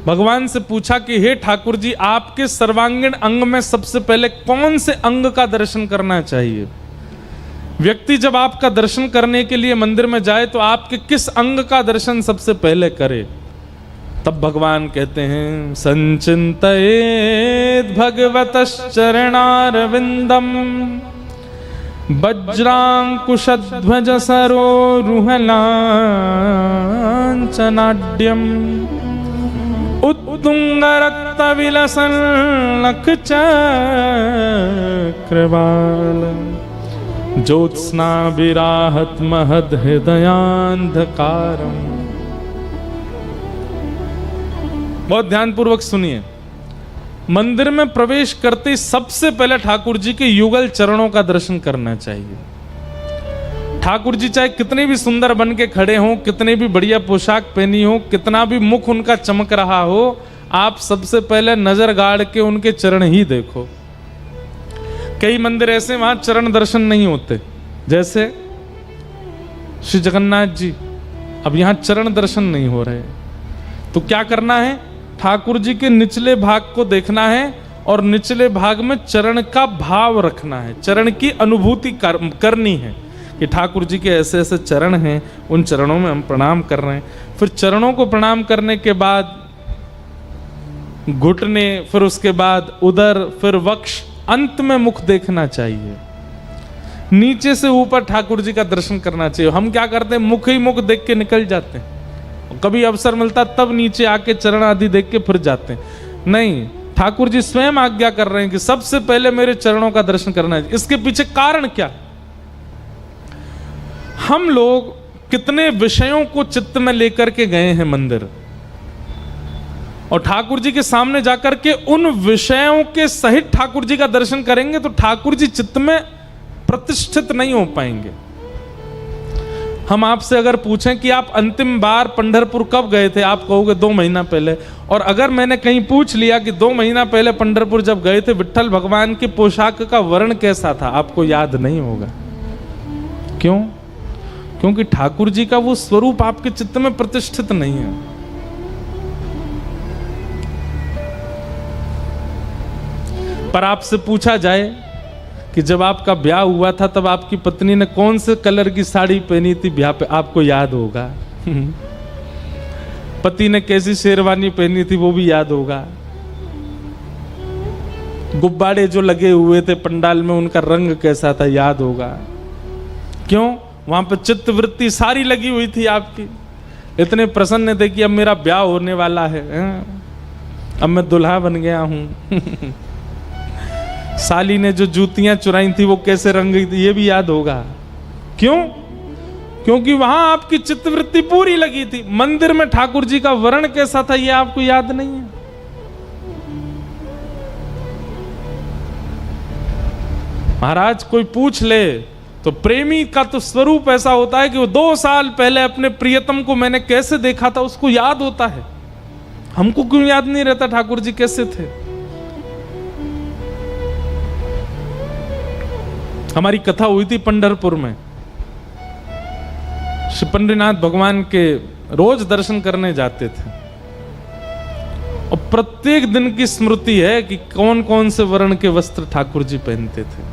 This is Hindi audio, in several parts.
भगवान से पूछा कि हे ठाकुर जी, आपके सर्वांगीण अंग में सबसे पहले कौन से अंग का दर्शन करना चाहिए? व्यक्ति जब आपका दर्शन करने के लिए मंदिर में जाए तो आपके किस अंग का दर्शन सबसे पहले करे? तब भगवान कहते हैं, संचिन्तयेत् भगवतश्चरणारविन्दम् वज्रांकुशध्वज सरोरुहलाञ्छनाढ्यम् उत्तुंगरक्तविलसल्लखचक्रवालम् ज्योत्स्ना विराहत महद हृदयान्धकारम्। बहुत ध्यानपूर्वक सुनिए। मंदिर में प्रवेश करते ही सबसे पहले ठाकुर जी के युगल चरणों का दर्शन करना चाहिए। ठाकुर जी चाहे कितने भी सुंदर बन के खड़े हों, कितने भी बढ़िया पोशाक पहनी हो, कितना भी मुख उनका चमक रहा हो, आप सबसे पहले नजर गाड़ के उनके चरण ही देखो। कई मंदिर ऐसे वहां चरण दर्शन नहीं होते, जैसे श्री जगन्नाथ जी, अब यहां चरण दर्शन नहीं हो रहे, तो क्या करना है? ठाकुर जी के निचले भाग को देखना है और निचले भाग में चरण का भाव रखना है, चरण की अनुभूति करनी है कि ठाकुर जी के ऐसे ऐसे चरण हैं, उन चरणों में हम प्रणाम कर रहे हैं। फिर चरणों को प्रणाम करने के बाद घुटने, फिर उसके बाद उदर, फिर वक्ष, अंत में मुख देखना चाहिए। नीचे से ऊपर ठाकुर जी का दर्शन करना चाहिए। हम क्या करते हैं? मुख ही मुख देख के निकल जाते हैं, कभी अवसर मिलता तब नीचे आके चरण आदि देख के फिर जाते हैं। नहीं, ठाकुर जी स्वयं आज्ञा कर रहे हैं कि सबसे पहले मेरे चरणों का दर्शन करना है। इसके पीछे कारण क्या? हम लोग कितने विषयों को चित्त में लेकर के गए हैं मंदिर, और ठाकुर जी के सामने जाकर के उन विषयों के सहित ठाकुर जी का दर्शन करेंगे तो ठाकुर जी चित्त में प्रतिष्ठित नहीं हो पाएंगे। हम आपसे अगर पूछें कि आप अंतिम बार पंढरपुर कब गए थे, आप कहोगे 2 महीना पहले। और अगर मैंने कहीं पूछ लिया कि 2 महीना पहले पंढरपुर जब गए थे, विट्ठल भगवान की पोशाक का वर्ण कैसा था, आपको याद नहीं होगा। क्यों? क्योंकि ठाकुर जी का वो स्वरूप आपके चित्त में प्रतिष्ठित नहीं है। पर आपसे पूछा जाए कि जब आपका ब्याह हुआ था तब आपकी पत्नी ने कौन से कलर की साड़ी पहनी थी ब्याह पे, आपको याद होगा। पति ने कैसी शेरवानी पहनी थी वो भी याद होगा। गुब्बारे जो लगे हुए थे पंडाल में उनका रंग कैसा था याद होगा। क्यों? वहां पर चित्त वृत्ति सारी लगी हुई थी आपकी। इतने प्रसन्न थे कि अब मेरा ब्याह होने वाला है, अब मैं दुल्हा बन गया हूं। साली ने जो जूतियां चुराई थी वो कैसे रंग गई थी ये भी याद होगा। क्यों? क्योंकि वहां आपकी चित्तवृत्ति पूरी लगी थी। मंदिर में ठाकुर जी का वर्ण कैसा था ये आपको याद नहीं है। महाराज कोई पूछ ले तो प्रेमी का तो स्वरूप ऐसा होता है कि वो 2 साल पहले अपने प्रियतम को मैंने कैसे देखा था उसको याद होता है। हमको क्यों याद नहीं रहता ठाकुर जी कैसे थे? हमारी कथा हुई थी पंढरपुर में। श्री पंडरीनाथ भगवान के रोज दर्शन करने जाते थे और प्रत्येक दिन की स्मृति है कि कौन कौन से वर्ण के वस्त्र ठाकुर जी पहनते थे,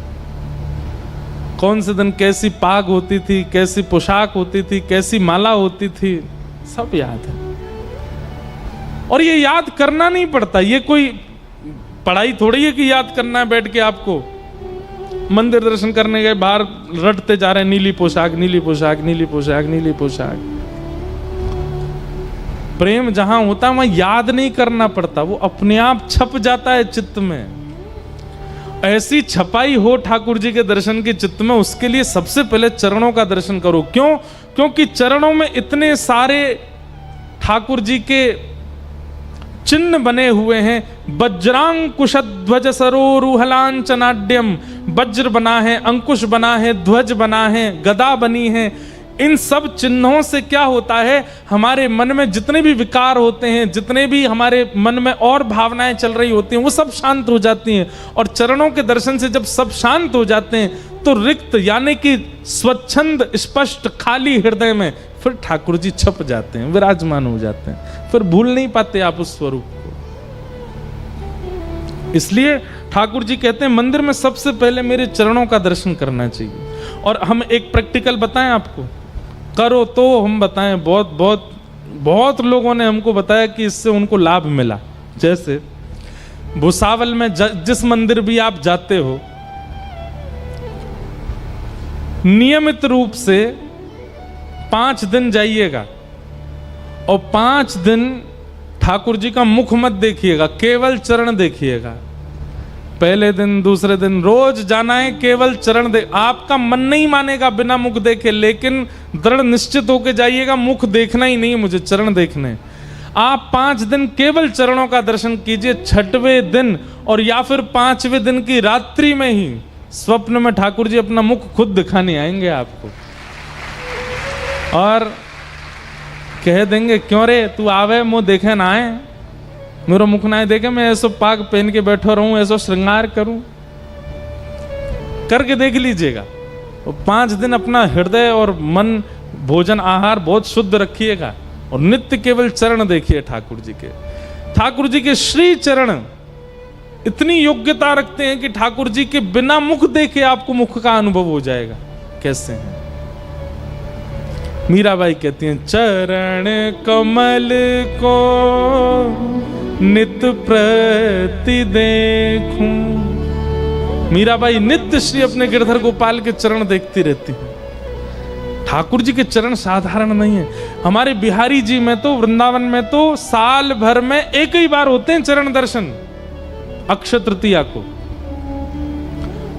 कौन से दिन कैसी पाग होती थी, कैसी पोशाक होती थी, कैसी माला होती थी, सब याद है। और ये याद करना नहीं पड़ता, ये कोई पढ़ाई थोड़ी है कि याद करना है बैठ के आपको। मंदिर दर्शन करने गए, बाहर रटते जा रहे हैं नीली पोशाक, नीली पोशाक, नीली पोशाक, नीली पोशाक। प्रेम जहां होता है वहां याद नहीं करना पड़ता, वो अपने आप छप जाता है चित्त में। ऐसी छपाई हो ठाकुर जी के दर्शन के चित्त में, उसके लिए सबसे पहले चरणों का दर्शन करो। क्यों? क्योंकि चरणों में इतने सारे ठाकुर जी के चिन्ह बने हुए हैं। वज्रांकुशध्वज सरोरुहलाञ्छनाढ्यम, वज्र बना है, अंकुश बना है, ध्वज बना है, गदा बनी है। इन सब चिन्हों से क्या होता है, हमारे मन में जितने भी विकार होते हैं, जितने भी हमारे मन में और भावनाएं चल रही होती हैं, वो सब शांत हो जाती हैं। और चरणों के दर्शन से जब सब शांत हो जाते हैं मुक्त रिक्त यानी कि स्वच्छंद स्पष्ट खाली हृदय में फिर ठाकुर जी छप जाते हैं, विराजमान हो जाते हैं, फिर भूल नहीं पाते आप उस स्वरूप को। इसलिए ठाकुर जी कहते हैं मंदिर में सबसे पहले मेरे चरणों का दर्शन करना चाहिए। और हम एक प्रैक्टिकल बताएं आपको, करो तो हम बताएं, बहुत बहुत बहुत लोगों ने हमको बताया कि इससे उनको लाभ मिला। जैसे भुसावल में जिस मंदिर भी आप जाते हो, नियमित रूप से 5 दिन जाइएगा और 5 दिन ठाकुर जी का मुख मत देखिएगा, केवल चरण देखिएगा। पहले दिन दूसरे दिन रोज जाना है, केवल चरण दे। आपका मन नहीं मानेगा बिना मुख देखे, लेकिन दृढ़ निश्चित होके जाइएगा मुख देखना ही नहीं है, मुझे चरण देखने। आप 5 दिन केवल चरणों का दर्शन कीजिए। 6वें दिन और या फिर 5वें दिन की रात्रि में ही स्वप्न में ठाकुर जी अपना मुख खुद दिखाने आएंगे आपको और कह देंगे, क्यों रे तू आवे मुँह देखे ना आए, मेरा मुख ना देखे, मैं ऐसो पाग पहन के बैठो रहूं, ऐसो श्रृंगार करूं। करके देख लीजिएगा। 5 दिन अपना हृदय और मन, भोजन आहार बहुत शुद्ध रखिएगा और नित्य केवल चरण देखिए ठाकुर जी के। ठाकुर जी के श्री चरण इतनी योग्यता रखते हैं कि ठाकुर जी के बिना मुख देखे आपको मुख का अनुभव हो जाएगा। कैसे हैं? मीराबाई कहती हैं, चरण कमल को नित प्रति देखूं। मीराबाई नित्य श्री अपने गिरधर गोपाल के चरण देखती रहती है। ठाकुर जी के चरण साधारण नहीं है। हमारे बिहारी जी में तो, वृंदावन में तो साल भर में एक ही बार होते हैं चरण दर्शन, अक्षय तृतीया को।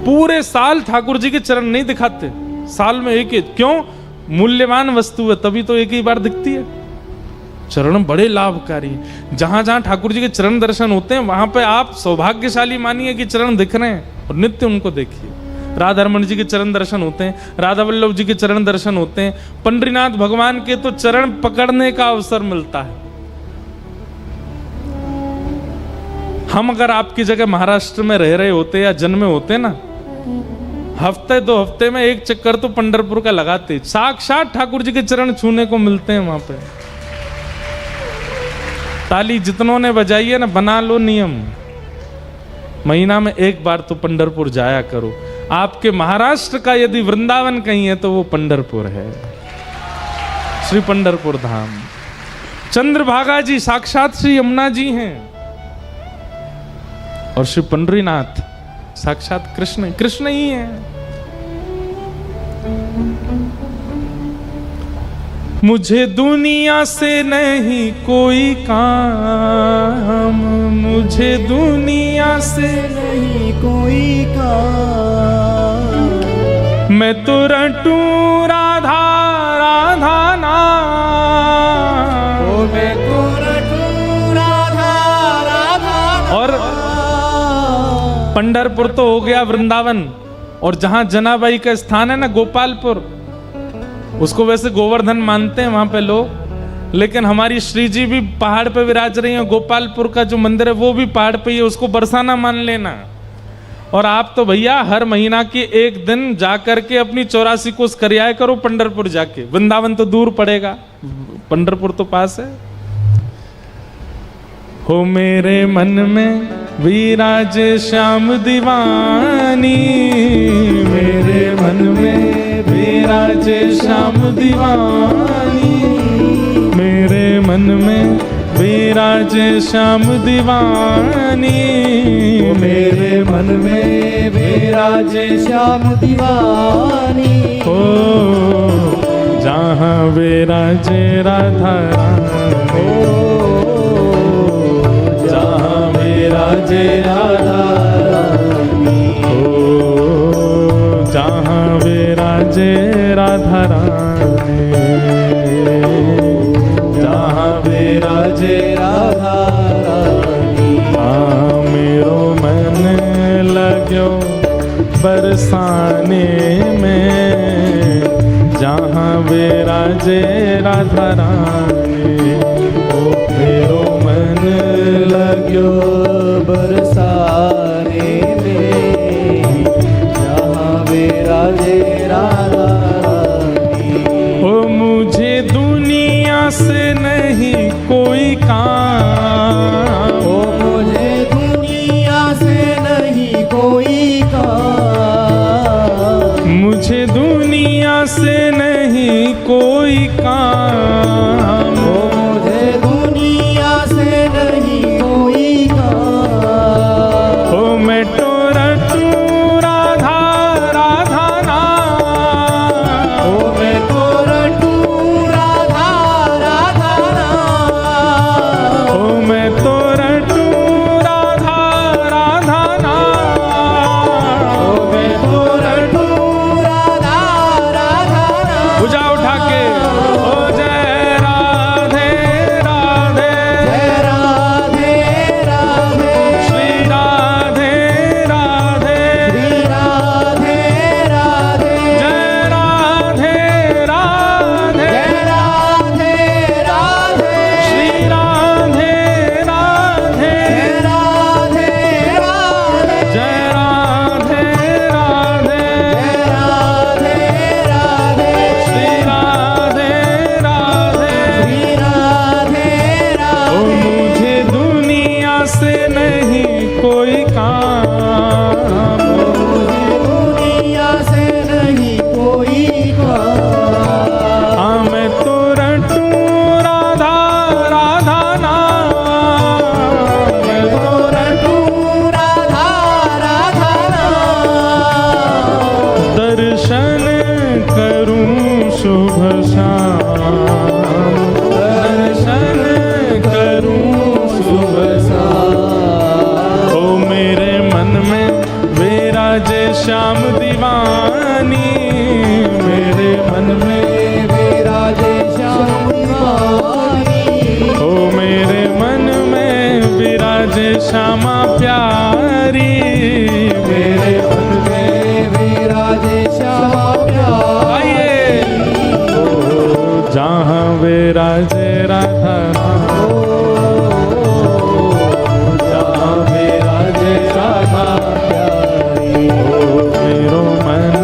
पूरे साल ठाकुर जी के चरण नहीं दिखाते, साल में एक ही। क्यों? मूल्यवान वस्तु है, तभी तो एक ही बार दिखती है। चरण बड़े लाभकारी हैं। जहां जहां ठाकुर जी के चरण दर्शन होते हैं वहां पे आप सौभाग्यशाली मानिए कि चरण दिख रहे हैं और नित्य उनको देखिए। राधा रमण जी के चरण दर्शन होते हैं, राधा वल्लभ जी के चरण दर्शन होते हैं, पंडरीनाथ भगवान के तो चरण पकड़ने का अवसर मिलता है। हम अगर आपकी जगह महाराष्ट्र में रह रहे होते या जन्मे होते ना, हफ्ते 2 हफ्ते में एक चक्कर तो पंढरपुर का लगाते। साक्षात ठाकुर जी के चरण छूने को मिलते हैं वहां पे। ताली जितनों ने बजाई है ना, बना लो नियम, महीना में एक बार तो पंढरपुर जाया करो। आपके महाराष्ट्र का यदि वृंदावन कहीं है तो वो पंढरपुर है, श्री पंढरपुर धाम। चंद्रभागा जी साक्षात श्री यमुना जी हैं और श्री पंडरीनाथ साक्षात कृष्ण, कृष्ण ही है। मुझे दुनिया से नहीं कोई काम, मुझे दुनिया से नहीं कोई काम, मैं तो रटूं राधा राधा नाम, ओ मैं तो रटूं राधा राधा नाम। और पंढरपुर तो हो गया वृंदावन, और जहां जनाबाई का स्थान है ना गोपालपुर, उसको वैसे गोवर्धन मानते हैं वहां पे लोग, लेकिन हमारी श्री जी भी पहाड़ पे विराज रही है। गोपालपुर का जो मंदिर है वो भी पहाड़ पे ही है, उसको बरसाना मान लेना। और आप तो भैया हर महीना के एक दिन जाकर के अपनी 84 कोस करिया करो पंढरपुर जाके। वृंदावन तो दूर पड़ेगा, पंढरपुर तो पास है। हो मेरे मन में विराज श्याम दीवानी, मेरे मन में विराज श्याम दीवानी, मेरे मन में विराज श्याम दीवानी, मेरे मन में विराज श्याम दीवानी। हो जहाँ विराज राधा रानी, जहाँ विराज राधा रानी, हो जहाँ विराज राधा रानी, जहाँ विराज राधा रानी। हाँ मेरो मन लग्यो बरसाने में, जहाँ विराजे राधा रानी, ओ मेरो मन लग्यो बरसाने में, जहाँ विराज से नहीं कोई काम, दुनिया से नहीं कोई काम। हाँ मैं तो रटूं राधा राधा नाम, मैं तो रटूं राधा राधा नाम। दर्शन करूं शुभ शाम, दर्शन करूं शुभ शाम। ओ मेरे मन में विराजे श्याम दीवानी, मेरे मन में विराजे श्याम दीवानी। ओ मेरे मन में विराजे श्यामा प्यारी, मेरे मन में विराजे श्याम प्यारी। जहाँ विराजे राधा, जहाँ विराजे राधा प्यारी। मेरो मन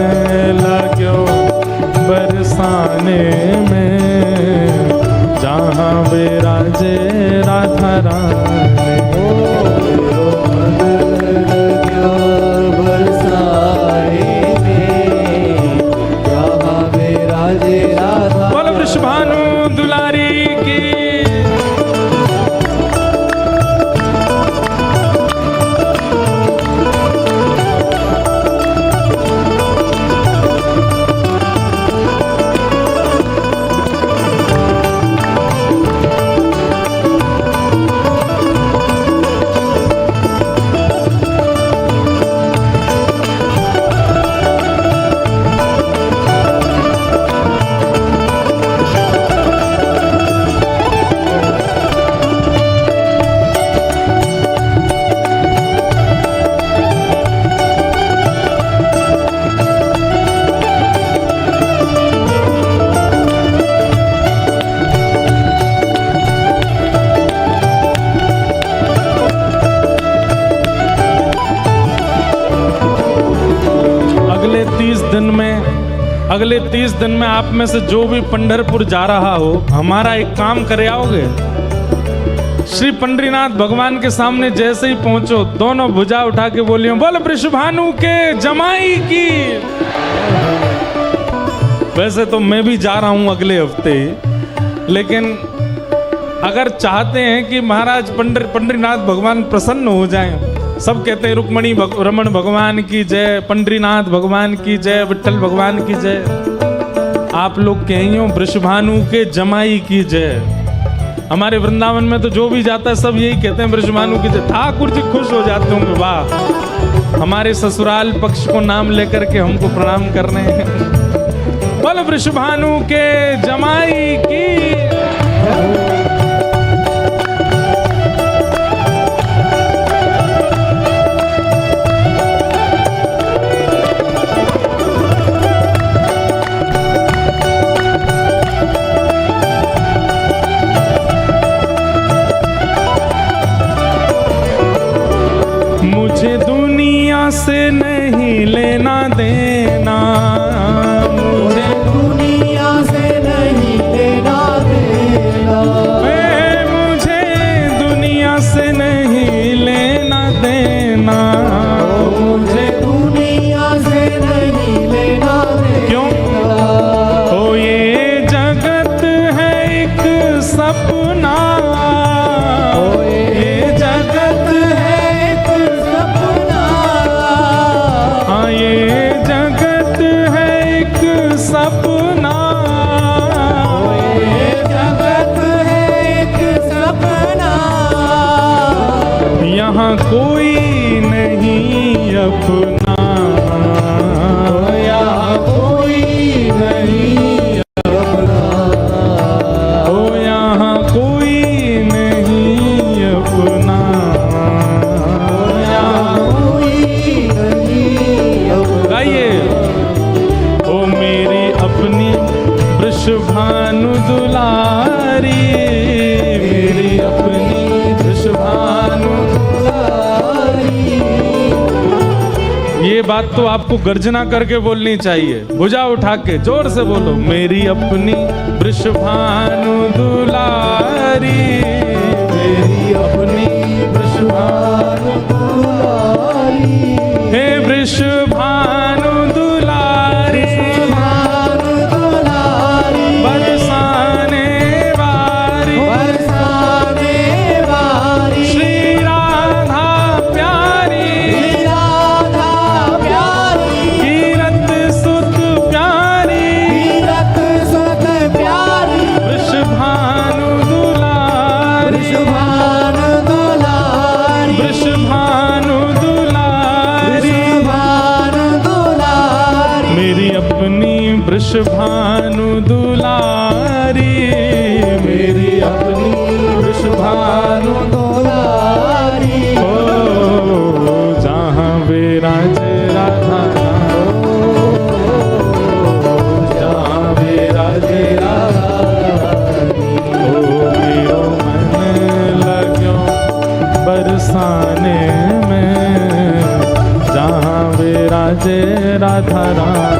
लाग्यो बरसाने में, जहाँ विराजे राधा रानी। मेरो मन लाग्यो बरसाने में, जहाँ विराजे राधा। बोलो वृषभानु दुलारी की। अगले 30 दिन में आप में से जो भी पंढरपुर जा रहा हो, हमारा एक काम करे आओगे। श्री पंडरीनाथ भगवान के सामने जैसे ही पहुंचो, दोनों भुजा उठा के बोलियो बोल वृषभानु के जमाई की। वैसे तो मैं भी जा रहा हूं अगले हफ्ते, लेकिन अगर चाहते हैं कि महाराज पंडरीनाथ भगवान प्रसन्न हो जाएं, सब कहते हैं रुक्मणी रमण भगवान की जय, पंडरीनाथ भगवान की जय, विट्ठल भगवान की जय। आप लोग कहियो वृषभानु के जमाई की जय। हमारे वृंदावन में तो जो भी जाता है सब यही कहते हैं वृषभानु की जय। ठाकुर जी खुश हो जाते होंगे, वाह हमारे ससुराल पक्ष को नाम लेकर के हमको प्रणाम कर रहे हैं। बोल वृषभानु के जमाई की। मुझे दुनिया से नहीं लेना देना, मुझे दुनिया से नहीं लेना देना। मुझे दुनिया से नहीं लेना देना, मुझे दुनिया से नहीं लेना देना। क्यों? ओ ये जगत है एक सपना, ओ ये जगत है एक सपना। हाँ ये जगत है एक सपना, ये जगत है एक सपना। यहाँ कोई नहीं अपना, यहाँ कोई नहीं अपना। ओ यहाँ कोई नहीं अपना, यहाँ कोई नहीं अपना। गाइए ओ मेरी अपनी वृषभानु दुलारी, मेरी अपनी वृषभानु। ये बात तो आपको गर्जना करके बोलनी चाहिए, भुजा उठा के जोर से बोलो, मेरी अपनी वृषभानु दुलारी, मेरी अपनी वृषभानु। वृषभानु दुलारी, मेरी अपनी वृषभानु दुलारी, ओ जहाँ विराजे राधा जहाँ विराजे राधा, ओ मेरो मन लग्यो बरसाने में, जहाँ विराजे राधा रानी।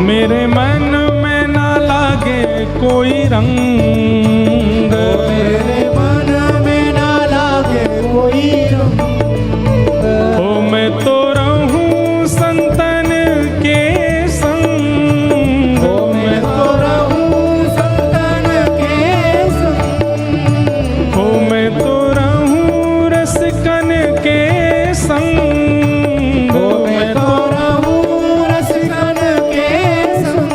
मेरे मन में ना लागे कोई रंग, मेरे मन में ना लागे कोई रंग, ओ मैं तो रहूं संतन के संग, ओ मैं तो रहूं संतन के संग, ओ मैं तो रहूं रसिकन के संग, ओ मैं तो रहूं रसिकन के संग,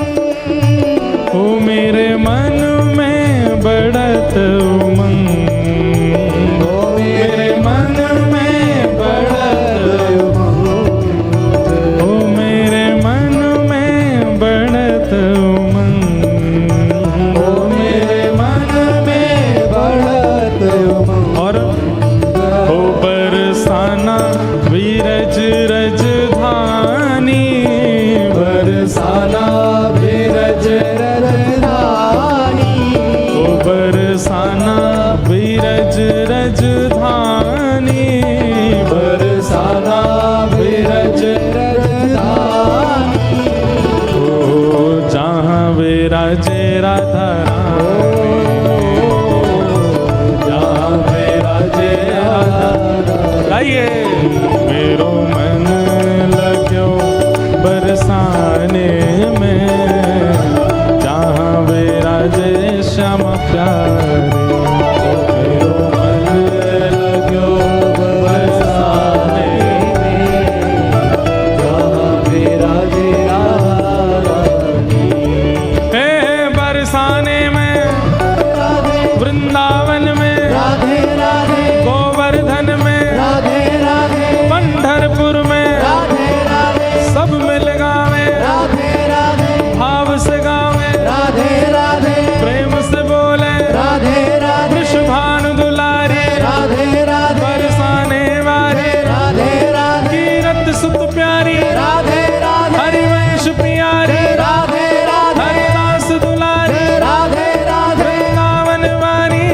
ओ मेरे मन में बढ़त उमंग, ओ मेरे मन में बढ़त उमंग, ओ मेरे मन में बढ़त उमंग, ओ मेरे मन में बढ़त उमंग, और ओ बरसाना विरज रज धानी, बरसाना विरज रजधानी, ओ बरसाना विरज रज धानी, बरसाना विरज रजधानी, ओ जहाँ विराजे राधा जहाँ विराजे राधा। आइए मेरो मन लग्यो बरसाने में, जहाँ विराजे श्यामा प्यारे, मेरो मन लग्यो बरसाने में, जहाँ विराजे राधारानी। हे बरसाने में, राधे वृंदावन में, राधे राधे गोवर्धन में, राधे राधे पंढरपुर में, राधे राधे सब मिल गावे, राधे राधे भाव से गावे, राधे राधे प्रेम से बोले, राधे राधे वृषभानु दुलारी, राधे राधे बरसाने वाली, राधे राधे कीरत सुत प्यारी, राधे राधे हरिवंश प्यारी, राधे राधे हरिदास दुलारी, राधे राधे वृंदावन वाली,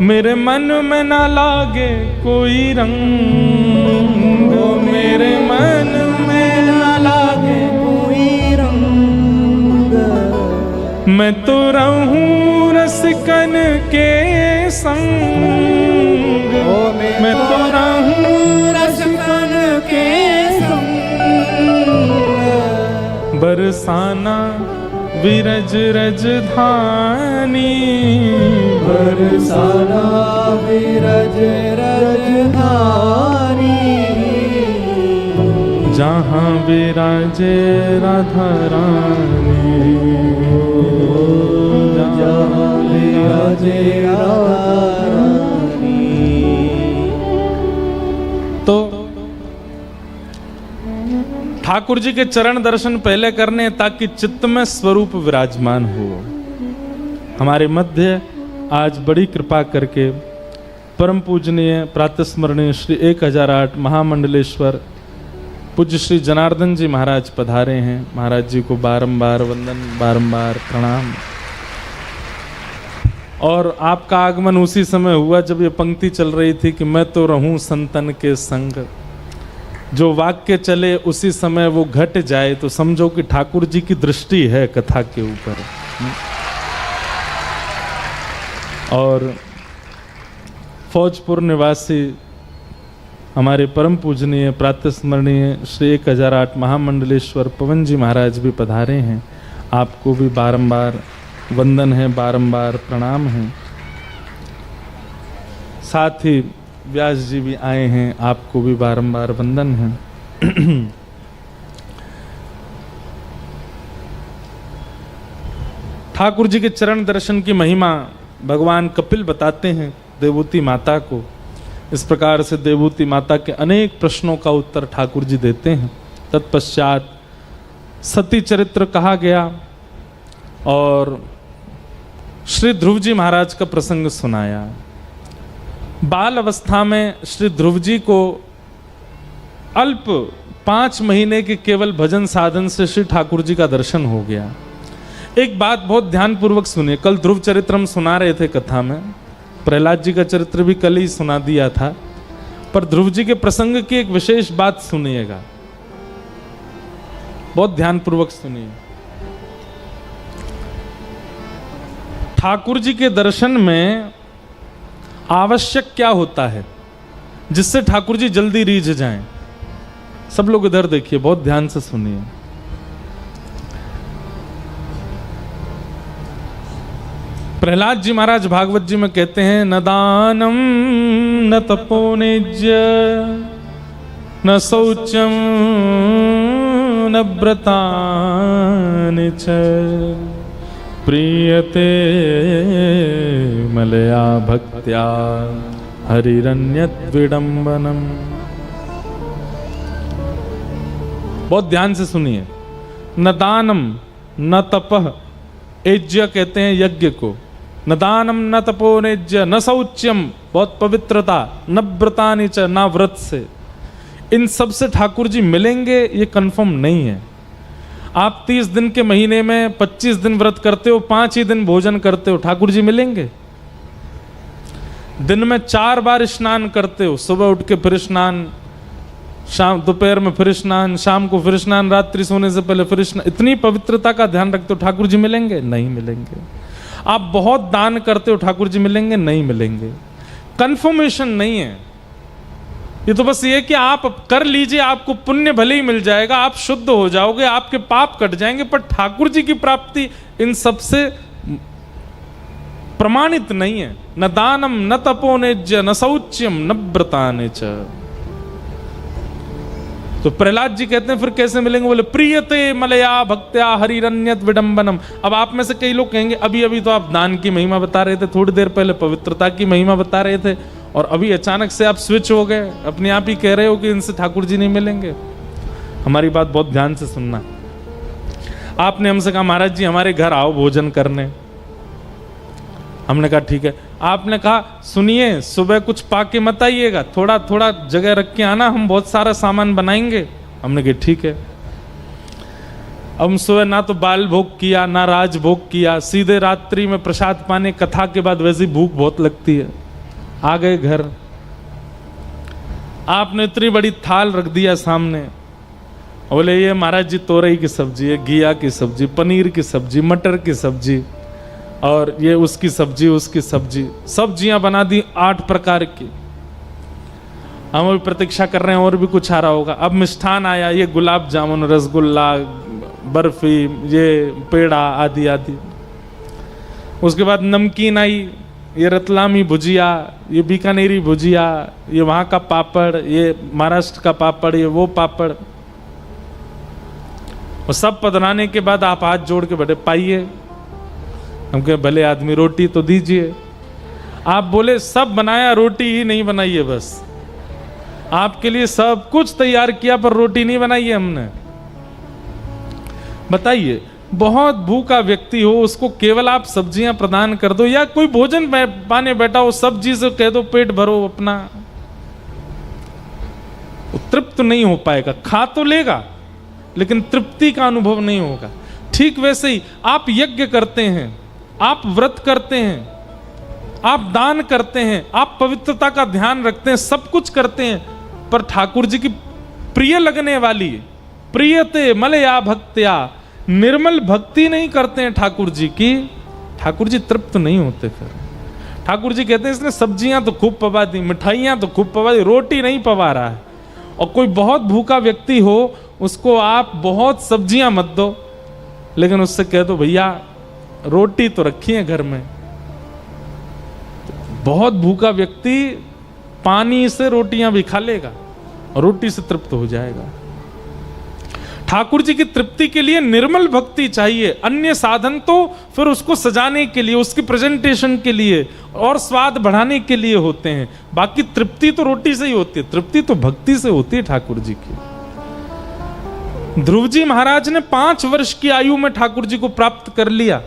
मेरे मन में ना लागे कोई रंग, ओ मेरे मन में ना लागे कोई रंग, मैं तो रहूं रसिकन के संग, ओ मैं तो रहूं रसिकन के संग, बरसाना विरज रजधानी, बरसाना विरज रजधानी, जहाँ विराजे राधा रानी, जहाँ विराजे राधा रानी। तो ठाकुर जी के चरण दर्शन पहले करने ताकि चित्त में स्वरूप विराजमान हो। हमारे मध्य आज बड़ी कृपा करके परम पूजनीय प्रातस्मरणीय श्री 1008 महामंडलेश्वर पूज्य श्री जनार्दन जी महाराज पधारे हैं। महाराज जी को बारंबार वंदन, बारंबार प्रणाम। और आपका आगमन उसी समय हुआ जब ये पंक्ति चल रही थी कि मैं तो रहूं संतन के संग। जो वाक्य चले उसी समय वो घट जाए तो समझो कि ठाकुर जी की दृष्टि है कथा के ऊपर। और फौजपुर निवासी हमारे परम पूजनीय प्रातस्मरणीय श्री 1008 महामंडलेश्वर पवन जी महाराज भी पधारे हैं। आपको भी बारंबार वंदन है, बारंबार प्रणाम है। साथ ही व्यास जी भी आए हैं, आपको भी बारंबार वंदन है। ठाकुर जी के चरण दर्शन की महिमा भगवान कपिल बताते हैं देवूति माता को। इस प्रकार से देवूति माता के अनेक प्रश्नों का उत्तर ठाकुर जी देते हैं। तत्पश्चात सती चरित्र कहा गया और श्री ध्रुव जी महाराज का प्रसंग सुनाया। बाल अवस्था में श्री ध्रुव जी को अल्प 5 महीने के केवल भजन साधन से श्री ठाकुर जी का दर्शन हो गया। एक बात बहुत ध्यानपूर्वक सुनिए। कल ध्रुव चरित्र हम सुना रहे थे कथा में, प्रहलाद जी का चरित्र भी कल ही सुना दिया था, पर ध्रुव जी के प्रसंग की एक विशेष बात सुनिएगा, बहुत ध्यानपूर्वक सुनिए। ठाकुर जी के दर्शन में आवश्यक क्या होता है जिससे ठाकुर जी जल्दी रीझ जाएं? सब लोग इधर देखिए, बहुत ध्यान से सुनिए। प्रहलाद जी महाराज भागवत जी में कहते हैं, न दानम न तपोनिज्य न शौचम न व्रतानि च प्रीयते मलया भक्त्या हरिरन्यत् विडम्बनम। बहुत ध्यान से सुनिए। न दानम न तपः, यज्ञ कहते हैं यज्ञ को, न दानम न तपो नेज्य न शौच्यम, बहुत पवित्रता, न व्रतानि च, ना व्रत से। इन सब से ठाकुर जी मिलेंगे ये कंफर्म नहीं है। आप 30 दिन के महीने में 25 दिन व्रत करते हो, 5 ही दिन भोजन करते हो, ठाकुर जी मिलेंगे? दिन में 4 बार स्नान करते हो, सुबह उठ के फिर स्नान, शाम दोपहर में फिर स्नान, शाम को फिर स्नान, रात्रि सोने से पहले फिर स्नान, इतनी पवित्रता का ध्यान रखते हो, ठाकुर जी मिलेंगे? नहीं मिलेंगे। आप बहुत दान करते हो, ठाकुर जी मिलेंगे? नहीं मिलेंगे। कंफर्मेशन नहीं है ये, तो बस ये कि आप कर लीजिए, आपको पुण्य भले ही मिल जाएगा, आप शुद्ध हो जाओगे, आपके पाप कट जाएंगे, पर ठाकुर जी की प्राप्ति इन सबसे प्रमाणित नहीं है। न दानम न तपोनेज्य न शौच्यम न व्रतानि च। तो प्रहलाद जी कहते हैं फिर कैसे मिलेंगे? बोले प्रीयते मलया भक्त्या हरिरन्यत् विडम्बनम। अब आप में से कई लोग कहेंगे अभी अभी तो आप दान की महिमा बता रहे थे, थोड़ी देर पहले पवित्रता की महिमा बता रहे थे, और अभी अचानक से आप स्विच हो गए, अपने आप ही कह रहे हो कि इनसे ठाकुर जी नहीं मिलेंगे। हमारी बात बहुत ध्यान से सुनना। आपने हमसे कहा महाराज जी हमारे घर आओ भोजन करने, हमने कहा ठीक है। आपने कहा सुनिए सुबह कुछ पाके मत आइएगा, थोड़ा थोड़ा जगह रख के आना, हम बहुत सारा सामान बनाएंगे। हमने कहा ठीक है। अब सुबह ना तो बाल भोग किया ना राज भोग किया, सीधे रात्रि में प्रसाद पाने, कथा के बाद वैसी भूख बहुत लगती है, आ गए घर, आपने इतनी बड़ी थाल रख दिया सामने, बोले ये महाराज जी तोरई की सब्जी है, घिया की सब्जी, पनीर की सब्जी, मटर की सब्जी, और ये उसकी सब्जी, उसकी सब्जी, सब्जियां बना दी 8 प्रकार की। हम अभी प्रतीक्षा कर रहे हैं और भी कुछ आ रहा होगा। अब मिष्ठान आया, ये गुलाब जामुन, रसगुल्ला, बर्फी, ये पेड़ा आदि आदि। उसके बाद नमकीन आई, ये रतलामी भुजिया, ये बीकानेरी भुजिया, ये वहाँ का पापड़, ये महाराष्ट्र का पापड़, ये वो पापड़। और सब पधराने के बाद आप हाथ जोड़ के बैठे, पाइए। हम कहे भले आदमी रोटी तो दीजिए। आप बोले सब बनाया, रोटी ही नहीं बनाई है, बस आपके लिए सब कुछ तैयार किया पर रोटी नहीं बनाई है हमने। बताइए, बहुत भूखा व्यक्ति हो उसको केवल आप सब्जियां प्रदान कर दो, या कोई भोजन पाने बैठा हो सब्जी से कह दो पेट भरो अपना, तृप्त नहीं हो पाएगा। खा तो लेगा लेकिन तृप्ति का अनुभव नहीं होगा। ठीक वैसे ही आप यज्ञ करते हैं, आप व्रत करते हैं, आप दान करते हैं, आप पवित्रता का ध्यान रखते हैं, सब कुछ करते हैं, पर ठाकुर जी की प्रिय लगने वाली प्रियते मलया भक्त्या निर्मल भक्ति नहीं करते हैं ठाकुर जी की, ठाकुर जी तृप्त नहीं होते। फिर ठाकुर जी कहते हैं इसने सब्जियां तो खूब पवा दी, मिठाइयां तो खूब पवा दी, रोटी नहीं पवा रहा है। और कोई बहुत भूखा व्यक्ति हो उसको आप बहुत सब्जियां मत दो, लेकिन उससे कह दो भैया रोटी तो रखी है घर में। बहुत भूखा व्यक्ति पानी से रोटियां भी खा लेगा और रोटी से तृप्त हो जाएगा। ठाकुर जी की तृप्ति के लिए निर्मल भक्ति चाहिए। अन्य साधन तो फिर उसको सजाने के लिए, उसकी प्रेजेंटेशन के लिए और स्वाद बढ़ाने के लिए होते हैं। बाकी तृप्ति तो रोटी से ही होती है, तृप्ति तो भक्ति से होती है ठाकुर जी की। ध्रुव जी महाराज ने 5 वर्ष की आयु में ठाकुर जी को प्राप्त कर लिया।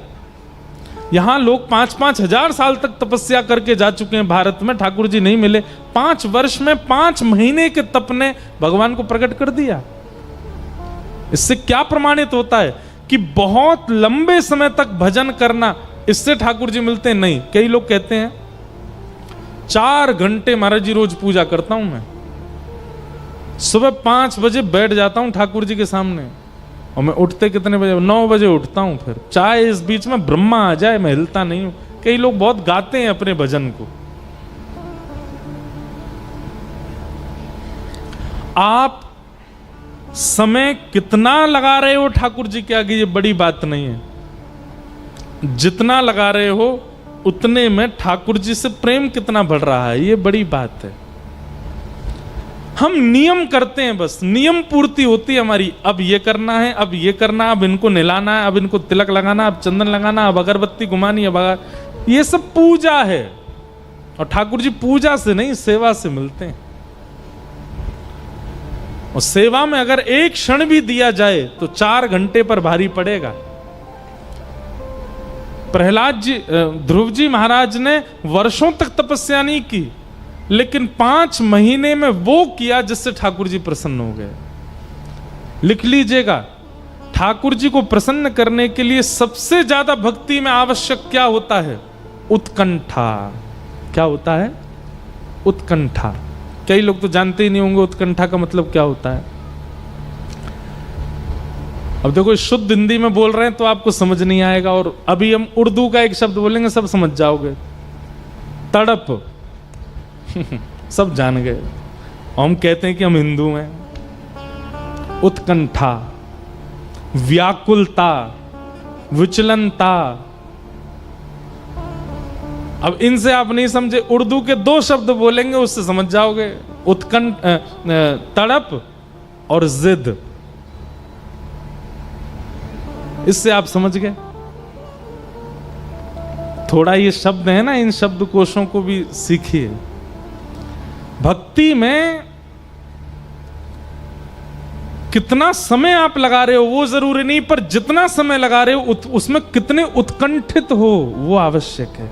यहां लोग 5-5 हजार साल तक तपस्या करके जा चुके हैं, भारत में ठाकुर जी नहीं मिले। 5 वर्ष में 5 महीने के तप ने भगवान को प्रकट कर दिया। इससे क्या प्रमाणित होता है कि बहुत लंबे समय तक भजन करना, इससे ठाकुर जी मिलते हैं? नहीं। कई लोग कहते हैं 4 घंटे महाराज जी रोज पूजा करता हूं मैं, सुबह 5 बजे बैठ जाता हूं ठाकुर जी के सामने, और मैं उठते कितने बजे? 9 बजे उठता हूं। फिर चाहे इस बीच में ब्रह्मा आ जाए मैं हिलता नहीं हूं। कई लोग बहुत गाते हैं अपने भजन को। आप समय कितना लगा रहे हो ठाकुर जी के आगे, ये बड़ी बात नहीं है। जितना लगा रहे हो उतने में ठाकुर जी से प्रेम कितना बढ़ रहा है, ये बड़ी बात है। हम नियम करते हैं, बस नियम पूर्ति होती है हमारी। अब ये करना है, अब ये करना, अब इनको नहलाना है, अब इनको तिलक लगाना, अब चंदन लगाना, अब अगरबत्ती घुमानी, अब ये सब पूजा है। और ठाकुर जी पूजा से नहीं, सेवा से मिलते हैं। और सेवा में अगर एक क्षण भी दिया जाए तो 4 घंटे पर भारी पड़ेगा। प्रहलाद जी, ध्रुव जी महाराज ने वर्षों तक तपस्या नहीं की, लेकिन 5 महीने में वो किया जिससे ठाकुर जी प्रसन्न हो गए। लिख लीजिएगा, ठाकुर जी को प्रसन्न करने के लिए सबसे ज्यादा भक्ति में आवश्यक क्या होता है? उत्कंठा। क्या होता है? उत्कंठा। कई लोग तो जानते ही नहीं होंगे उत्कंठा का मतलब क्या होता है। अब देखो, शुद्ध हिंदी में बोल रहे हैं तो आपको समझ नहीं आएगा, और अभी हम उर्दू का एक शब्द बोलेंगे सब समझ जाओगे। तड़प सब जान गए। हम कहते हैं कि हम हिंदू हैं। उत्कंठा, व्याकुलता, विचलनता। अब इनसे आप नहीं समझे, उर्दू के 2 शब्द बोलेंगे उससे समझ जाओगे। उत्कंठ, तड़प और जिद, इससे आप समझ गए। थोड़ा ये शब्द है ना, इन शब्दकोशों को भी सीखिए। भक्ति में कितना समय आप लगा रहे हो वो जरूरी नहीं, पर जितना समय लगा रहे हो उसमें कितने उत्कंठित हो वो आवश्यक है।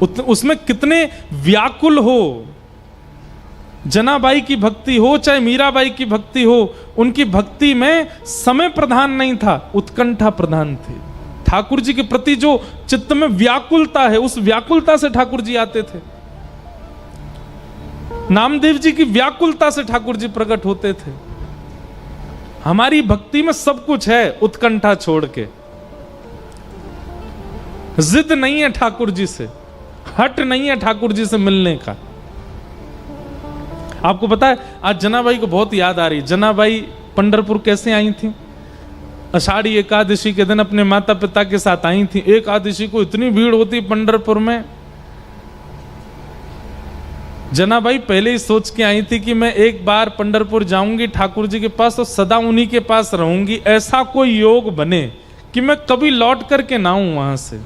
उसमें कितने व्याकुल हो। जनाबाई की भक्ति हो चाहे मीराबाई की भक्ति हो, उनकी भक्ति में समय प्रधान नहीं था, उत्कंठा प्रधान थी। ठाकुर जी के प्रति जो चित्त में व्याकुलता है, उस व्याकुलता से ठाकुर जी आते थे। नामदेव जी की व्याकुलता से ठाकुर जी प्रकट होते थे। हमारी भक्ति में सब कुछ है, उत्कंठा छोड़ के। जिद नहीं है ठाकुर जी से, हट नहीं है ठाकुर जी से मिलने का। आपको पता है, आज जनाबाई को बहुत याद आ रही। जनाबाई पंढरपुर कैसे आई थी? आषाढ़ी एकादशी के दिन अपने माता पिता के साथ आई थी। एकादशी को इतनी भीड़ होती पंढरपुर में। जनाबाई पहले ही सोच के आई थी कि मैं एक बार पंढरपुर जाऊंगी ठाकुर जी के पास और सदा उन्हीं के पास रहूंगी। ऐसा कोई योग बने कि मैं कभी लौट करके ना आऊं वहां से।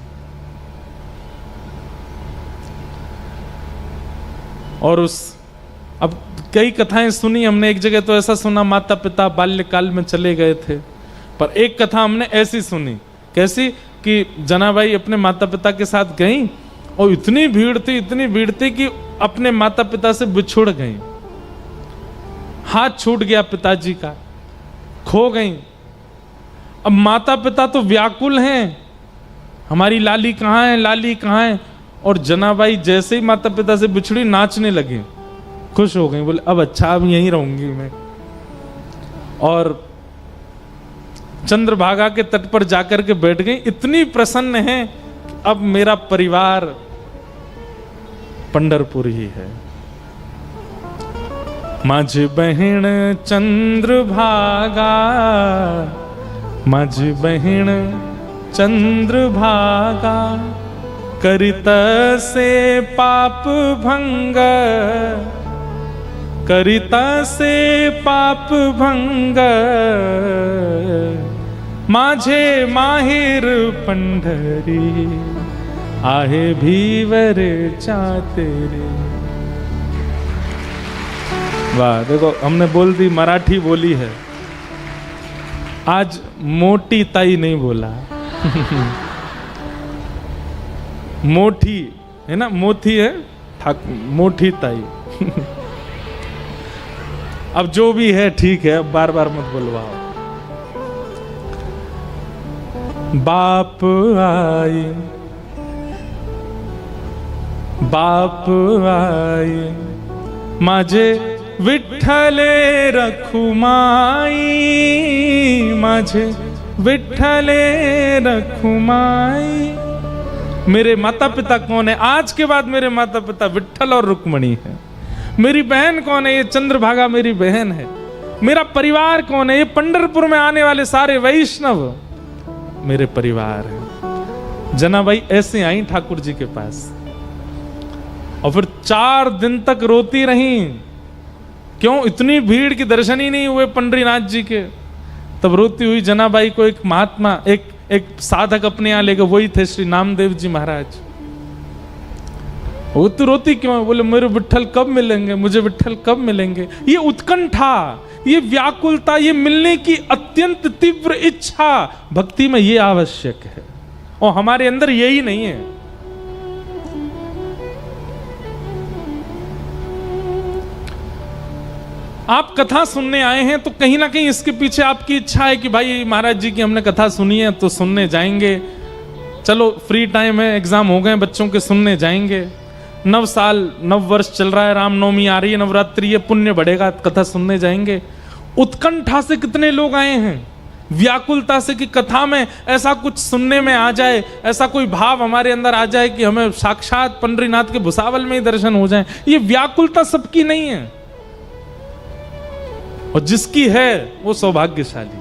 और अब कई कथाएं सुनी हमने। एक जगह तो ऐसा सुना, माता पिता बाल्यकाल में चले गए थे। पर एक कथा हमने ऐसी सुनी, कैसी कि जनाबाई अपने माता पिता के साथ गई और इतनी भीड़ थी कि अपने माता पिता से बिछुड़ गई। हाथ छूट गया पिताजी का, खो गई। अब माता पिता तो व्याकुल हैं, हमारी लाली कहाँ है, लाली कहाँ है। और जनाबाई जैसे ही माता पिता से बिछड़ी नाचने लगी, खुश हो गई, बोले अब अच्छा, अब यहीं रहूंगी मैं। और चंद्रभागा के तट पर जाकर के बैठ गई। इतनी प्रसन्न है, अब मेरा परिवार पंढरपुर ही है। माझ बहन चंद्रभागा, माझ बहन चंद्रभागा, करित से पाप भंग, करिता से पाप भंग, माझे माहिर पंढरी, आहे भीवर चातेरे। वाह, देखो हमने बोल दी, मराठी बोली है। आज मोटी ताई नहीं बोला। मोठी है ना, मोती है मोटी ताई। अब जो भी है ठीक है, बार बार मत बुलवाओ। बाप आई, बाप आई, माझे विठ्ठले रखुमाई, माझे विठ्ठले रखुमाई। मेरे माता पिता कौन है? आज के बाद मेरे माता पिता विठ्ठल और रुक्मणी है। मेरी बहन कौन है? ये चंद्रभागा मेरी बहन है। मेरा परिवार कौन है? ये पंढरपुर में आने वाले सारे वैष्णव मेरे परिवार हैं। जनाबाई ऐसे आई ठाकुर जी के पास और फिर 4 दिन तक रोती रही। क्यों? इतनी भीड़ की दर्शन ही नहीं हुए पंडरीनाथ जी के। तब रोती हुई जनाबाई को एक महात्मा, एक साधक अपने यहां ले गए। वही थे श्री नामदेव जी महाराज। वो तो रोती क्यों है? बोले मेरे विठ्ठल कब मिलेंगे, मुझे विठ्ठल कब मिलेंगे। ये उत्कंठा, ये व्याकुलता, ये मिलने की अत्यंत तीव्र इच्छा भक्ति में ये आवश्यक है, और हमारे अंदर यही नहीं है। आप कथा सुनने आए हैं तो कहीं ना कहीं इसके पीछे आपकी इच्छा है कि भाई महाराज जी की हमने कथा सुनी है तो सुनने जाएंगे। चलो फ्री टाइम है, एग्जाम हो गए बच्चों के, सुनने जाएंगे। नव वर्ष चल रहा है, रामनवमी आ रही है, नवरात्रि है, पुण्य बढ़ेगा, कथा सुनने जाएंगे। उत्कंठा से कितने लोग आए हैं, व्याकुलता से कि कथा में ऐसा कुछ सुनने में आ जाए, ऐसा कोई भाव हमारे अंदर आ जाए कि हमें साक्षात पंडरीनाथ के भुसावल में ही दर्शन हो जाए। ये व्याकुलता सबकी नहीं है, और जिसकी है वो सौभाग्यशाली।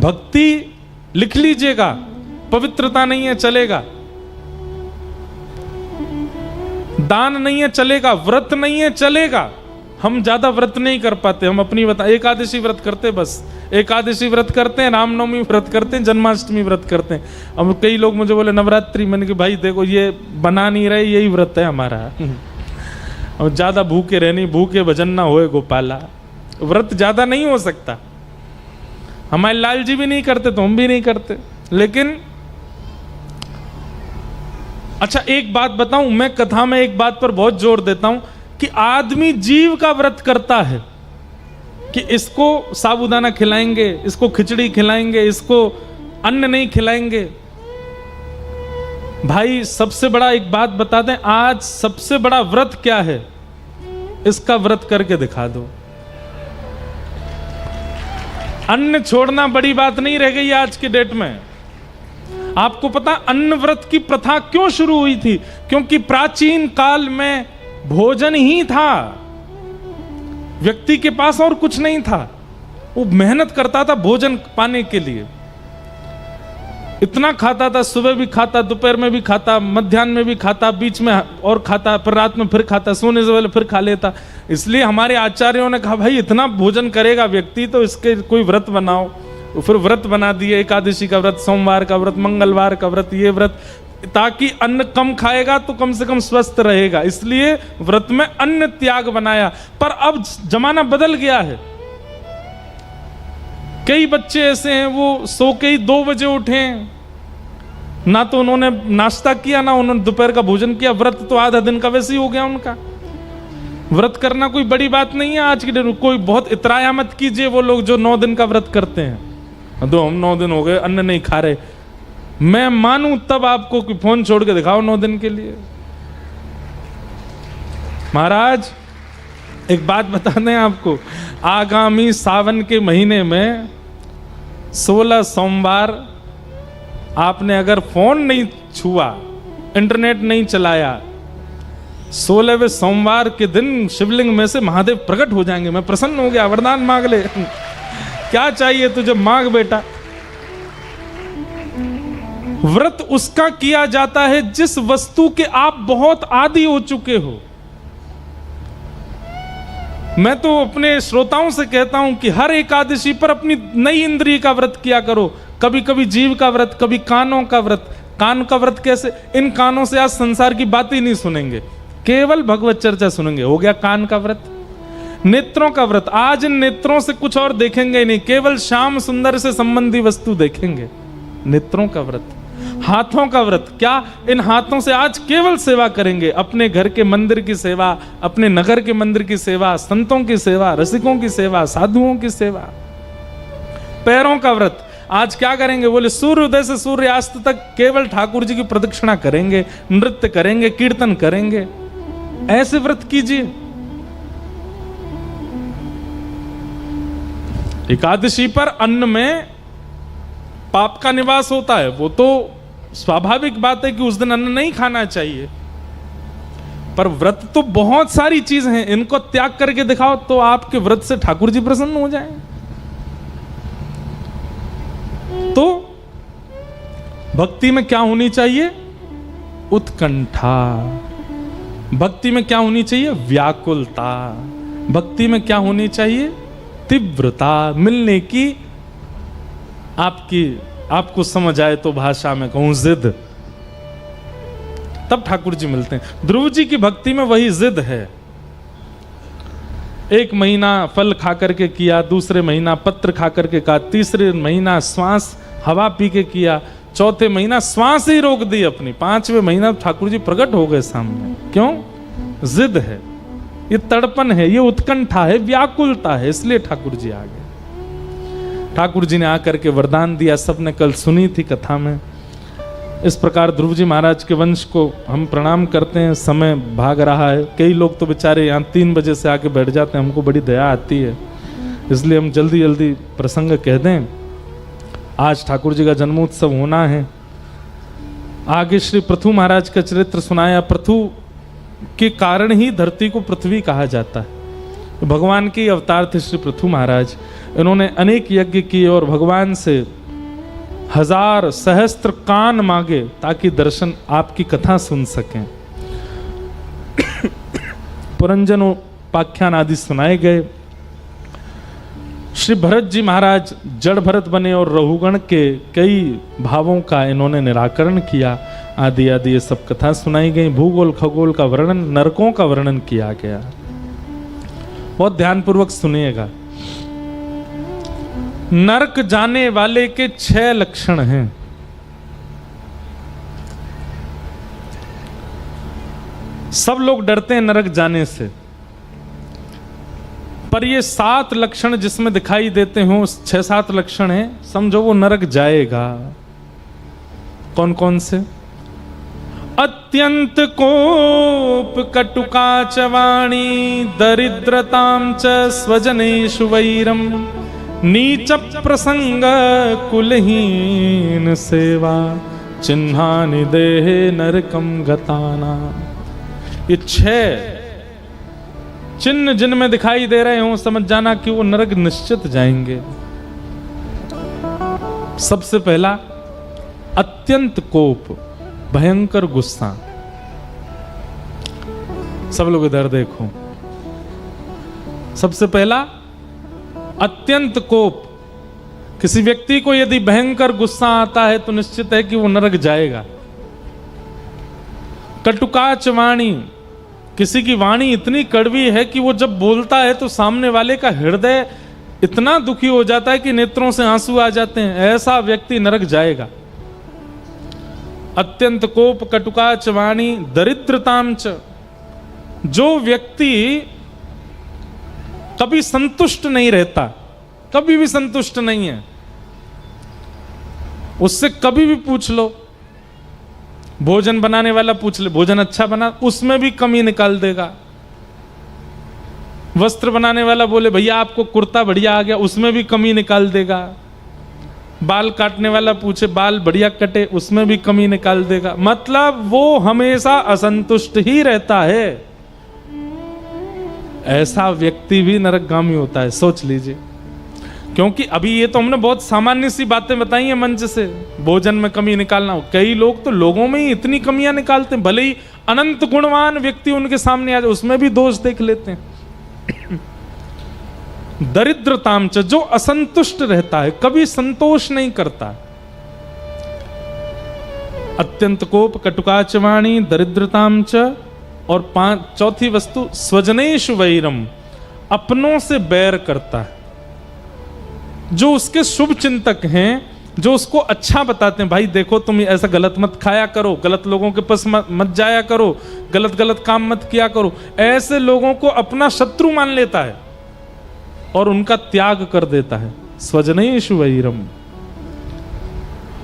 भक्ति लिख लीजिएगा, पवित्रता नहीं है चलेगा, दान नहीं है चलेगा, व्रत नहीं है चलेगा। हम ज्यादा व्रत नहीं कर पाते, हम अपनी बता एकादशी व्रत करते, बस एकादशी व्रत करते हैं, रामनवमी व्रत करते हैं, जन्माष्टमी व्रत करते हैं। अब कई लोग मुझे बोले नवरात्रि, मैंने कहा भाई देखो ये बना नहीं रहे, यही व्रत है हमारा। और ज्यादा भूखे रहनी, भूखे भजन ना होए गोपाला, व्रत ज्यादा नहीं हो सकता। हमारे लाल जी भी नहीं करते तो हम भी नहीं करते। लेकिन अच्छा एक बात बताऊं, मैं कथा में एक बात पर बहुत जोर देता हूं कि आदमी जीव का व्रत करता है कि इसको साबूदाना खिलाएंगे, इसको खिचड़ी खिलाएंगे, इसको अन्न नहीं खिलाएंगे। भाई सबसे बड़ा एक बात बता दें, आज सबसे बड़ा व्रत क्या है, इसका व्रत करके दिखा दो। अन्न छोड़ना बड़ी बात नहीं रह गई आज की डेट में। आपको पता अन्न व्रत की प्रथा क्यों शुरू हुई थी? क्योंकि प्राचीन काल में भोजन ही था, व्यक्ति के पास और कुछ नहीं था। वो मेहनत करता था भोजन पाने के लिए, इतना खाता था, सुबह भी खाता, दोपहर में भी खाता, मध्याह्न में भी खाता, बीच में और खाता, फिर रात में फिर खाता, सोने से पहले फिर खा लेता। इसलिए हमारे आचार्यों ने कहा भाई इतना भोजन करेगा व्यक्ति तो इसके कोई व्रत बनाओ। तो फिर व्रत बना दिए, एकादशी का व्रत, सोमवार का व्रत, मंगलवार का व्रत, ये व्रत, ताकि अन्न कम खाएगा तो कम से कम स्वस्थ रहेगा। इसलिए व्रत में अन्न त्याग बनाया। पर अब जमाना बदल गया है। कई बच्चे ऐसे हैं वो सो के ही 2 बजे उठे, ना तो उन्होंने नाश्ता किया ना उन्होंने दोपहर का भोजन किया। व्रत तो आधा दिन का वैसे ही हो गया उनका। व्रत करना कोई बड़ी बात नहीं है आज की डेट में। कोई बहुत इतराया मत कीजिए वो लोग जो 9 दिन का व्रत करते हैं। तो हम 9 दिन हो गए अन्न नहीं खा रहे, मैं मानूं तब आपको कि फोन छोड़ के दिखाओ 9 दिन के लिए। महाराज एक बात बता दें आपको, आगामी सावन के महीने में 16 सोमवार आपने अगर फोन नहीं छुआ, इंटरनेट नहीं चलाया, 16वें सोमवार के दिन शिवलिंग में से महादेव प्रकट हो जाएंगे। मैं प्रसन्न हो गया, वरदान मांग ले। क्या चाहिए तुझे, मांग बेटा। व्रत उसका किया जाता है जिस वस्तु के आप बहुत आदी हो चुके हो। मैं तो अपने श्रोताओं से कहता हूं कि हर एकादशी पर अपनी नई इंद्रिय का व्रत किया करो। कभी कभी जीव का व्रत, कभी कानों का व्रत। कान का व्रत कैसे? इन कानों से आज संसार की बातें नहीं सुनेंगे, केवल भगवत चर्चा सुनेंगे, हो गया कान का व्रत। नेत्रों का व्रत, आज इन नेत्रों से कुछ और देखेंगे नहीं, केवल श्याम सुंदर से संबंधी वस्तु देखेंगे, नेत्रों का व्रत। हाथों का व्रत, क्या इन हाथों से आज केवल सेवा करेंगे, अपने घर के मंदिर की सेवा, अपने नगर के मंदिर की सेवा, संतों की सेवा, रसिकों की सेवा, साधुओं की सेवा। पैरों का व्रत, आज क्या करेंगे? बोले सूर्योदय से सूर्यास्त तक केवल ठाकुर जी की प्रदक्षिणा करेंगे, नृत्य करेंगे, कीर्तन करेंगे। ऐसे व्रत कीजिए। एकादशी पर अन्न में पाप का निवास होता है, वो तो स्वाभाविक बात है कि उस दिन अन्न नहीं खाना चाहिए। पर व्रत तो बहुत सारी चीज हैं, इनको त्याग करके दिखाओ तो आपके व्रत से ठाकुर जी प्रसन्न हो जाएं। तो भक्ति में क्या होनी चाहिए? उत्कंठा। भक्ति में क्या होनी चाहिए? व्याकुलता। भक्ति में क्या होनी चाहिए? तीव्रता। मिलने की, आपको समझ आए तो भाषा में कहूं जिद, तब ठाकुर जी मिलते हैं। ध्रुव जी की भक्ति में वही जिद है। 1 महीना फल खा करके किया, दूसरे महीना पत्र खा करके किया, तीसरे महीना श्वास हवा पी के किया, चौथे महीना श्वास ही रोक दी अपनी, 5वें महीना ठाकुर जी प्रकट हो गए सामने। क्यों? जिद है, ये तड़पन है, ये उत्कंठा है, व्याकुलता है, इसलिए ठाकुर जी आ गए। ठाकुर जी ने आकर के वरदान दिया, सबने कल सुनी थी कथा में। इस प्रकार ध्रुव जी महाराज के वंश को हम प्रणाम करते हैं। समय भाग रहा है, कई लोग तो बेचारे यहाँ 3 बजे से आके बैठ जाते हैं, हमको बड़ी दया आती है, इसलिए हम जल्दी जल्दी प्रसंग कह दें। आज ठाकुर जी का जन्मोत्सव होना है। आगे श्री पृथु महाराज का चरित्र सुनाया। पृथु के कारण ही धरती को पृथ्वी कहा जाता है। भगवान के अवतार थे श्री पृथु महाराज। इन्होंने अनेक यज्ञ किए और भगवान से 1000 सहस्त्र कान मांगे ताकि दर्शन, आपकी कथा सुन सकें। पुरंजन उपाख्यान आदि सुनाए गए। श्री भरत जी महाराज जड़ भरत बने और रहुगण के कई भावों का इन्होंने निराकरण किया। आदि आदि ये सब कथा सुनाई गई। भूगोल खगोल का वर्णन, नरकों का वर्णन किया गया। बहुत ध्यानपूर्वक सुनिएगा। नरक जाने वाले के 6 लक्षण हैं। सब लोग डरते हैं नरक जाने से, पर ये 7 लक्षण जिसमें दिखाई देते हो, 6-7 लक्षण हैं, समझो वो नरक जाएगा। कौन कौन से? अत्यंत कोप कटुका च वाणी दरिद्रतां च स्वजनेषु वैरम नीच प्रसंग कुलहीन सेवा चिन्हानि देहे नरकम गताना। ये 6 चिन्ह जिनमें दिखाई दे रहे हो, समझ जाना कि वो नरक निश्चित जाएंगे। सबसे पहला अत्यंत कोप, भयंकर गुस्सा। सब लोग इधर देखो। सबसे पहला अत्यंत कोप। किसी व्यक्ति को यदि भयंकर गुस्सा आता है तो निश्चित है कि वो नरक जाएगा। कटुकाच वाणी, किसी की वाणी इतनी कड़वी है कि वो जब बोलता है तो सामने वाले का हृदय इतना दुखी हो जाता है कि नेत्रों से आंसू आ जाते हैं। ऐसा व्यक्ति नरक जाएगा। अत्यंत कोप कटुकाच वाणी दरिद्रताम च, जो व्यक्ति कभी संतुष्ट नहीं रहता, कभी भी संतुष्ट नहीं है, उससे कभी भी पूछ लो, भोजन बनाने वाला पूछ ले, भोजन अच्छा बना, उसमें भी कमी निकाल देगा। वस्त्र बनाने वाला बोले भैया आपको कुर्ता बढ़िया आ गया, उसमें भी कमी निकाल देगा। बाल काटने वाला पूछे बाल बढ़िया कटे, उसमें भी कमी निकाल देगा। मतलब वो हमेशा असंतुष्ट ही रहता है। ऐसा व्यक्ति भी नरकगामी होता है, सोच लीजिए। क्योंकि अभी ये तो हमने बहुत सामान्य सी बातें बताई हैं मंच से, भोजन में कमी निकालना हो। कई लोग तो लोगों में ही इतनी कमियां निकालते हैं, भले ही अनंत गुणवान व्यक्ति उनके सामने आ जाए उसमें भी दोष देख लेते हैं। दरिद्रताम च, जो असंतुष्ट रहता है, कभी संतोष नहीं करता। अत्यंत कोप कटुकाच वाणी दरिद्रताम च, और 4थी वस्तु स्वजनेषु वैरम, अपनों से बैर करता है। जो उसके शुभ चिंतक हैं, जो उसको अच्छा बताते हैं, भाई देखो तुम ऐसा गलत मत खाया करो, गलत लोगों के पास मत जाया करो, गलत काम मत किया करो, ऐसे लोगों को अपना शत्रु मान लेता है और उनका त्याग कर देता है। स्वजनेषु वैरम।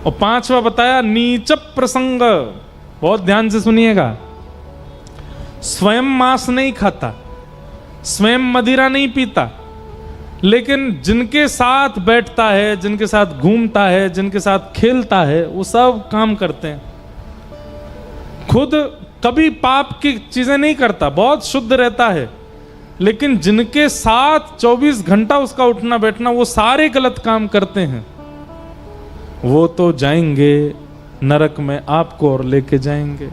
और 5वां बताया नीच प्रसंग, बहुत ध्यान से सुनिएगा। स्वयं मांस नहीं खाता, स्वयं मदिरा नहीं पीता, लेकिन जिनके साथ बैठता है, जिनके साथ घूमता है, जिनके साथ खेलता है, वो सब काम करते हैं। खुद कभी पाप की चीजें नहीं करता, बहुत शुद्ध रहता है, लेकिन जिनके साथ 24 घंटा उसका उठना बैठना, वो सारे गलत काम करते हैं। वो तो जाएंगे नरक में, आपको और लेके जाएंगे।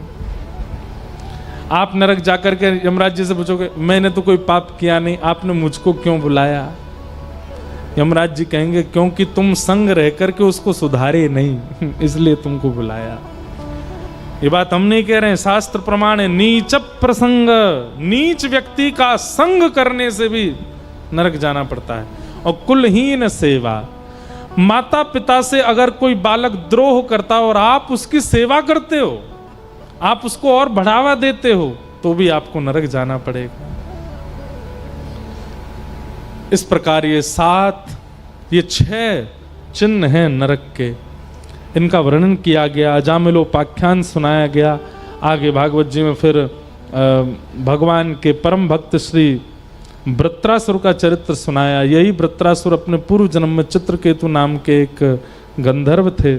आप नरक जाकर के यमराज जी से पूछोगे मैंने तो कोई पाप किया नहीं, आपने मुझको क्यों बुलाया? यमराज जी कहेंगे क्योंकि तुम संग रह करके उसको सुधारे नहीं, इसलिए तुमको बुलाया। ये बात हम नहीं कह रहे हैं, शास्त्र प्रमाण है। नीच प्रसंग, नीच व्यक्ति का संग करने से भी नरक जाना पड़ता है। और कुलहीन सेवा, माता पिता से अगर कोई बालक द्रोह करता और आप उसकी सेवा करते हो, आप उसको और बढ़ावा देते हो, तो भी आपको नरक जाना पड़ेगा। इस प्रकार ये 6 चिन्ह हैं नरक के, इनका वर्णन किया गया, अजामिलोपाख्यान सुनाया गया। आगे भागवत जी में फिर भगवान के परम भक्त श्री वृत्रासुर का चरित्र सुनाया। यही वृत्रासुर अपने पूर्व जन्म में चित्रकेतु नाम के एक गंधर्व थे।